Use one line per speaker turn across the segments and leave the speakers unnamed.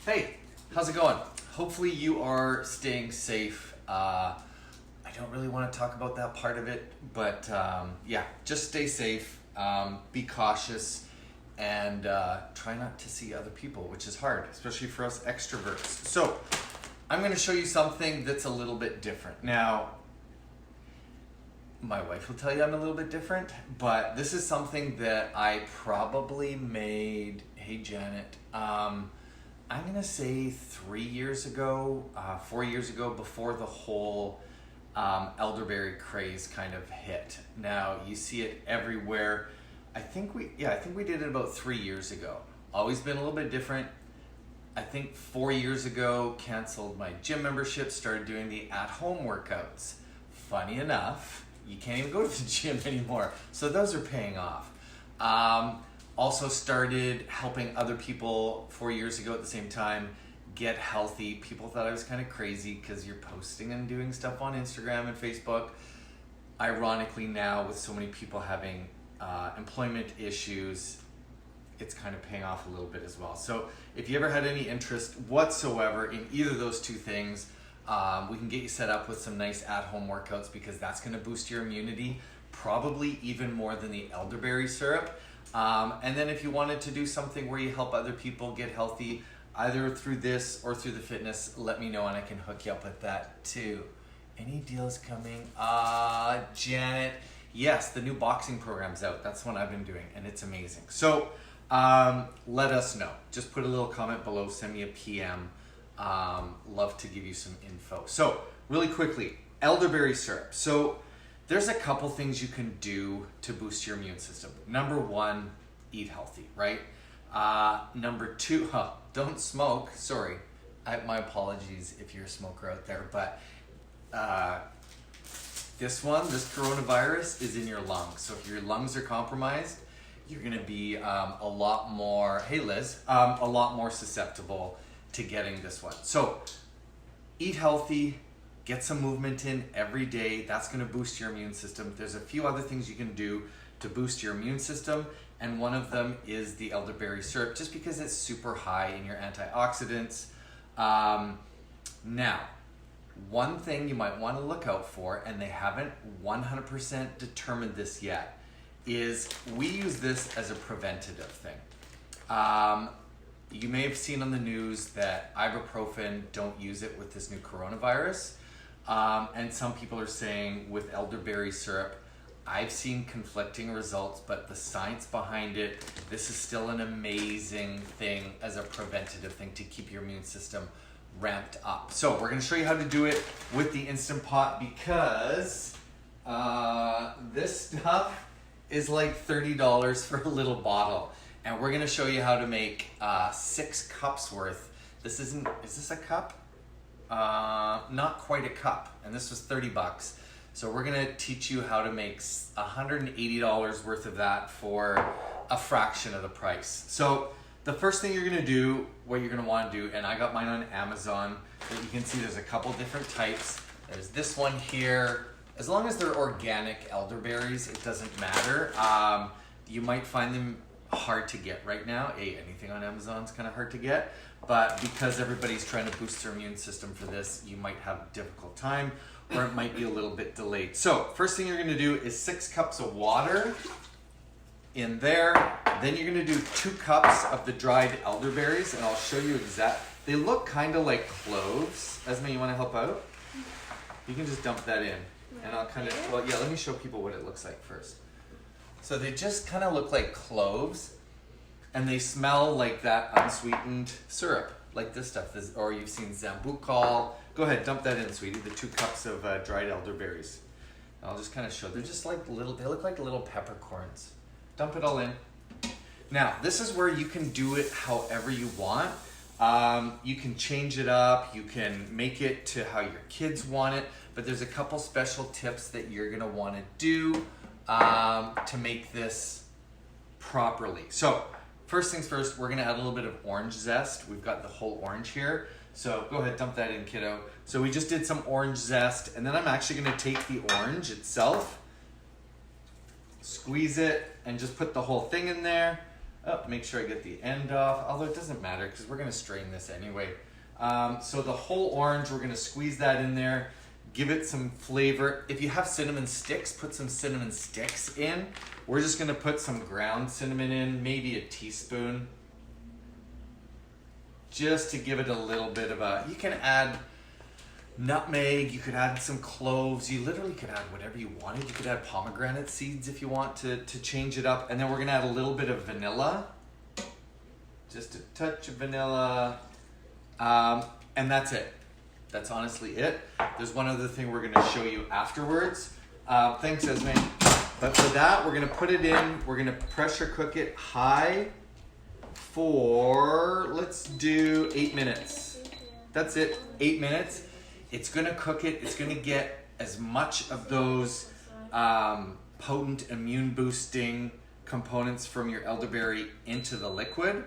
Hey, how's it going? Hopefully you are staying safe. I don't really want to talk about that part of it, but yeah, just stay safe, be cautious, and try not to see other people, which is hard, especially for us extroverts. So I'm going to show you something that's a little bit different. Now, my wife will tell you I'm a little bit different, but this is something that I probably made, hey Janet, I'm going to say 3 years ago, 4 years ago, before the whole elderberry craze kind of hit. Now, you see it everywhere. I think we did it about 3 years ago. Always been a little bit different. I think 4 years ago, canceled my gym membership, started doing the at-home workouts. Funny enough, you can't even go to the gym anymore. So those are paying off. Also started helping other people 4 years ago at the same time get healthy. People thought I was kind of crazy because you're posting and doing stuff on Instagram and Facebook. Ironically now, with so many people having employment issues, it's kind of paying off a little bit as well. So if you ever had any interest whatsoever in either of those two things, we can get you set up with some nice at-home workouts because that's going to boost your immunity, probably even more than the elderberry syrup. And then if you wanted to do something where you help other people get healthy, either through this or through the fitness, let me know and I can hook you up with that too. Any deals coming? Janet, yes, the new boxing program's out. That's what I've been doing and it's amazing. So let us know. Just put a little comment below, send me a PM. Love to give you some info. So really quickly, elderberry syrup. So there's a couple things you can do to boost your immune system. Number one, eat healthy, right? Number two, don't smoke. Sorry, my apologies if you're a smoker out there, but this coronavirus is in your lungs. So if your lungs are compromised, you're gonna be a lot more, hey Liz, a lot more susceptible to getting this one. So eat healthy, get some movement in every day. That's going to boost your immune system. There's a few other things you can do to boost your immune system, and one of them is the elderberry syrup, just because it's super high in your antioxidants. Now, one thing you might want to look out for, and they haven't 100% determined this yet, is we use this as a preventative thing. You may have seen on the news that ibuprofen, don't use it with this new coronavirus. And some people are saying with elderberry syrup, I've seen conflicting results, but the science behind it, this is still an amazing thing as a preventative thing to keep your immune system ramped up. So we're gonna show you how to do it with the Instant Pot because this stuff is like $30 for a little bottle. And we're gonna show you how to make 6 cups worth. Is this a cup? Not quite a cup, and this was 30 bucks. So we're gonna teach you how to make $180 worth of that for a fraction of the price. So the first thing you're gonna do, what you're gonna wanna do, and I got mine on Amazon, but you can see there's a couple different types. There's this one here. As long as they're organic elderberries, it doesn't matter. You might find them hard to get right now. Anything on Amazon is kind of hard to get, but because everybody's trying to boost their immune system for this, you might have a difficult time or it might be a little bit delayed. So first thing you're going to do is 6 cups of water in there. Then you're going to do 2 cups of the dried elderberries, and I'll show you they look kind of like cloves. Esme, you want to help out? You can just dump that in and I'll let me show people what it looks like first. So they just kind of look like cloves, and they smell like that unsweetened syrup, like this stuff. Or you've seen Zambucol. Go ahead, dump that in, sweetie. The 2 cups of dried elderberries. I'll just kind of show. They're just like they look like little peppercorns. Dump it all in. Now, this is where you can do it however you want. You can change it up. You can make it to how your kids want it. But there's a couple special tips that you're going to want to do to make this properly. So first things first, we're gonna add a little bit of orange zest. We've got the whole orange here. So go ahead, dump that in, kiddo. So we just did some orange zest, and then I'm actually gonna take the orange itself, squeeze it, and just put the whole thing in there. Oh, make sure I get the end off, although it doesn't matter because we're going to strain this anyway. So the whole orange, we're going to squeeze that in there, give it some flavor. If you have cinnamon sticks, put some cinnamon sticks in. We're just going to put some ground cinnamon in, maybe a teaspoon, just to give it a little bit of a, you can add nutmeg, you could add some cloves, you literally could add whatever you wanted. You could add pomegranate seeds if you want to change it up. And then we're gonna add a little bit of vanilla, just a touch of vanilla, and that's it. That's honestly it. There's one other thing we're gonna show you afterwards. Thanks, Esme. But for that, we're gonna put it in, we're gonna pressure cook it high for, let's do 8 minutes. That's it, 8 minutes. It's gonna cook it, it's gonna get as much of those potent immune boosting components from your elderberry into the liquid.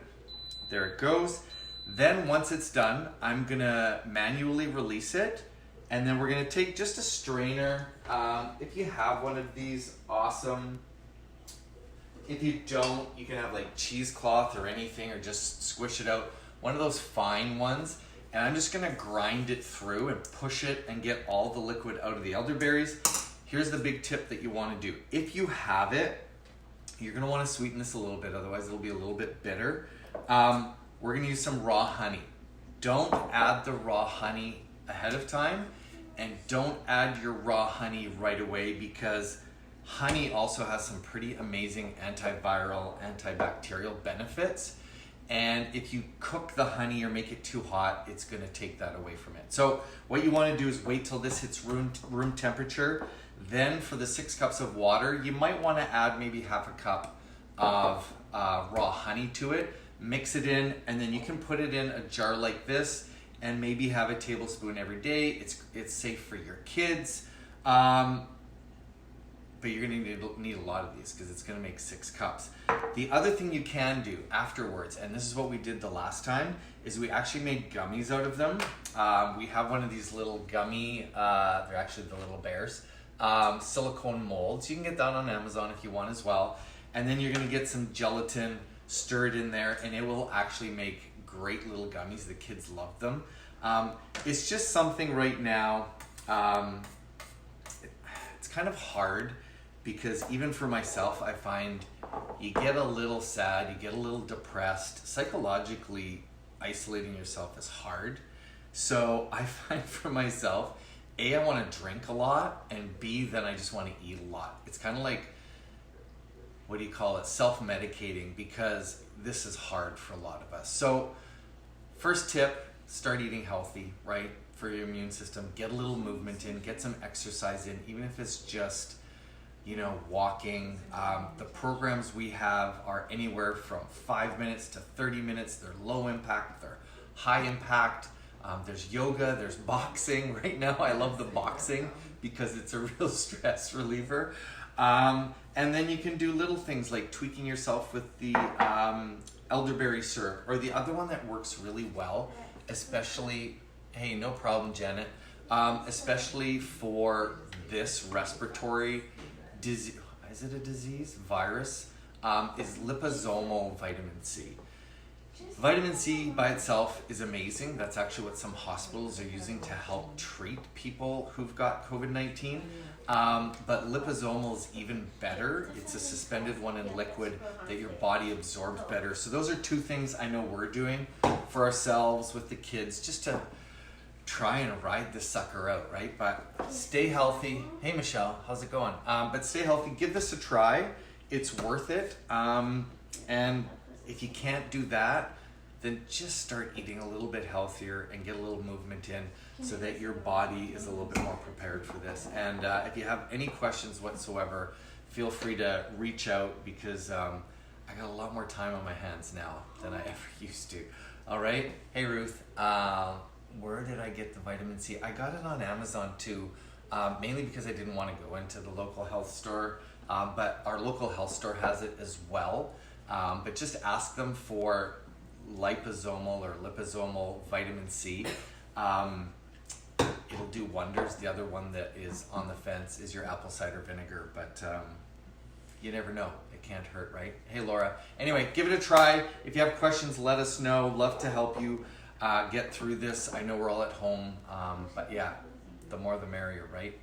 There it goes. Then once it's done, I'm gonna manually release it, and then we're gonna take just a strainer. If you have one of these, awesome. If you don't, you can have like cheesecloth or anything, or just squish it out. One of those fine ones. And I'm just gonna grind it through and push it and get all the liquid out of the elderberries. Here's the big tip that you wanna do. If you have it, you're gonna wanna sweeten this a little bit, otherwise it'll be a little bit bitter. We're gonna use some raw honey. Don't add the raw honey ahead of time, and don't add your raw honey right away, because honey also has some pretty amazing antiviral, antibacterial benefits. And if you cook the honey or make it too hot, it's gonna take that away from it. So what you wanna do is wait till this hits room temperature. Then for the 6 cups of water, you might wanna add maybe half a cup of raw honey to it, mix it in, and then you can put it in a jar like this and maybe have a tablespoon every day. It's safe for your kids. But you're gonna need a lot of these because it's gonna make 6 cups. The other thing you can do afterwards, and this is what we did the last time, is we actually made gummies out of them. We have one of these little gummy, they're actually the little bears, silicone molds. You can get that on Amazon if you want as well. And then you're gonna get some gelatin, stir it in there, and it will actually make great little gummies. The kids love them. It's just something right now, it's kind of hard, because even for myself, I find you get a little sad, you get a little depressed. Psychologically, isolating yourself is hard. So I find for myself, A, I want to drink a lot, and B, then I just want to eat a lot. It's kind of like, what do you call it, self-medicating, because this is hard for a lot of us. So first tip, start eating healthy, right? For your immune system, get a little movement in, get some exercise in, even if it's just, walking. The programs we have are anywhere from 5 minutes to 30 minutes. They're low impact, they're high impact. There's yoga, there's boxing. Right now I love the boxing because it's a real stress reliever. And then you can do little things like tweaking yourself with the elderberry syrup, or the other one that works really well, especially, hey, no problem, Janet. Especially for this respiratory disease, is it a disease? Virus, is liposomal vitamin C. Vitamin C by itself is amazing. That's actually what some hospitals are using to help treat people who've got COVID-19. But liposomal is even better. It's a suspended one in liquid that your body absorbs better. So those are 2 things I know we're doing for ourselves with the kids, just to try and ride this sucker out, right? But stay healthy. Hey, Michelle, how's it going? But stay healthy. Give this a try. It's worth it. And if you can't do that, then just start eating a little bit healthier and get a little movement in, so that your body is a little bit more prepared for this. And if you have any questions whatsoever, feel free to reach out, because I got a lot more time on my hands now than I ever used to. All right. Hey, Ruth. Where did I get the vitamin C? I got it on Amazon too, mainly because I didn't want to go into the local health store, but our local health store has it as well. But just ask them for liposomal or liposomal vitamin C. It'll do wonders. The other one that is on the fence is your apple cider vinegar, but you never know. It can't hurt, right? Hey, Laura. Anyway, give it a try. If you have questions, let us know. Love to help you get through this. I know we're all at home, but yeah, the more the merrier, right?